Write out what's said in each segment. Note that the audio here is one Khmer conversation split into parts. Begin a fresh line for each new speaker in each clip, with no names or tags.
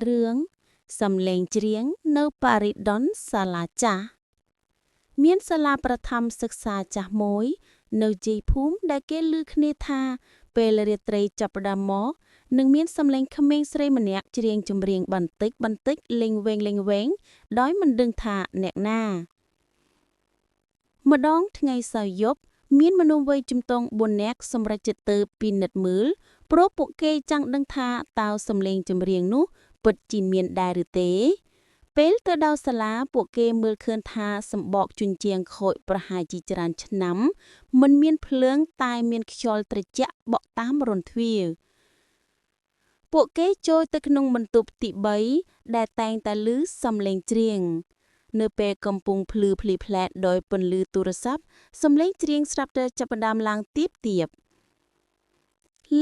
រឿងសំឡេងច្រៀងនៅប៉ារីដនសាឡាចាស់មានសាលាប្រថមសិក្សាចាស់មួយនៅជីភូមិដែលគេឮគ្នាថាពេលរាត្រីចាប់ផ្ដើមមកនឹងមានសំឡេងក្មេងស្រីម្នាក់ច្រៀងចម្រៀងបន្តិចលេងវែងដោយមិនដឹងថាអ្នកណាម្ដងថ្ងៃសៅរ៍យប់មានមនុស្សវ័យជំទង់4នាក់សម្រេចចិត្តទៅពិនិត្យមើលព្រោះពួកគេចង់ដឹងថាតើសំឡេងចម្រៀងនោះពិតជាមានដែរឬទេពេលទៅដល់សាលាពួកគេមើលឃើញថាសម្បកជញ្ជាំងខូចប្រហែលជាច្រើនឆ្នាំមិនមានភ្លើងតែមានខ្យល់ត្រជាក់បក់តាមរន្ធទ្វារពួកគេចូលទៅក្នុងបន្ទប់ទី3ដែលតែងតែឮសំឡេងច្រៀងនៅពេលកំពុងភ្លឺភ្លីផ្លែតដោយពន្លឺទូរស័ព្ទសំឡេងច្រៀងស្រាប់តែចាប់ផ្ដើមឡើងទៀប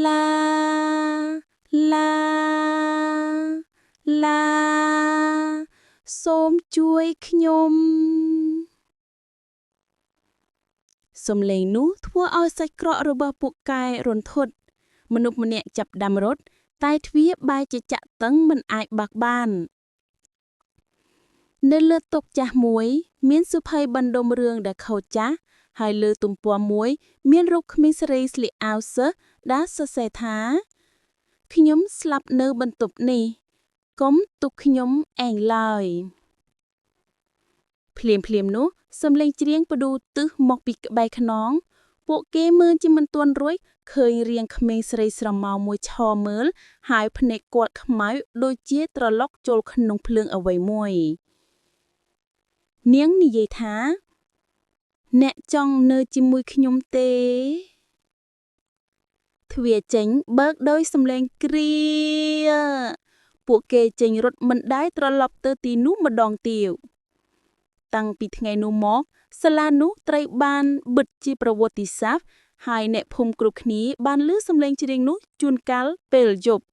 ឡាឡាសូមជួយខ្ញុំសំឡេងនោះធ្វើឲ្យសាច់ក្រករបស់ពួកកែរន្ធត់មនុស្សម្នាក់ចាប់ដាំរត់តែទ្វារបែរជាចាក់តឹងមិនអាចបើកបាននៅលើតុចាស់មួយមានសៀវភៅបណ្ដុំរឿងដែលខូចចាស់ហើយលើទំព័រមួយមានរូបក្មេងស្រីស្លៀកអាវសិស្សដែលសរសេរថាខ្ញុំស្លាប់នៅបន្ទប់នេះកុំទុកខ្ញុំឯងឡើយភ្លាមនោះសំឡេងច្រៀងផ្ដួលទិសមកពីក្បែរខ្នងពួកគេមើលជាមិនទាន់រួចឃើញរាងក្មេងស្រីស្រមោលមួយឈរមើលហើយភ្នែកគាត់ខ្មៅដូចជាត្រឡុកចូលក្នុងភ្លើងអ្វីមួយនាងនិយាយថាអ្នកចង់នៅជាមួយខ្ញុំទេទ្វារចេញបើកដោយសំឡេងគ្រាពួកគេចេញរត់មិនដែលត្រឡប់ទៅទីនោះម្ដងទៀតតាំងពីថ្ងៃនោះមកសាលានោះត្រូវបានបិទជាប្រវត្តិសាស្ត្រហើយអ្នកភូមិគ្រប់គ្នាបានឮសំឡេងច្រៀងនោះជួនកាលពេលយប់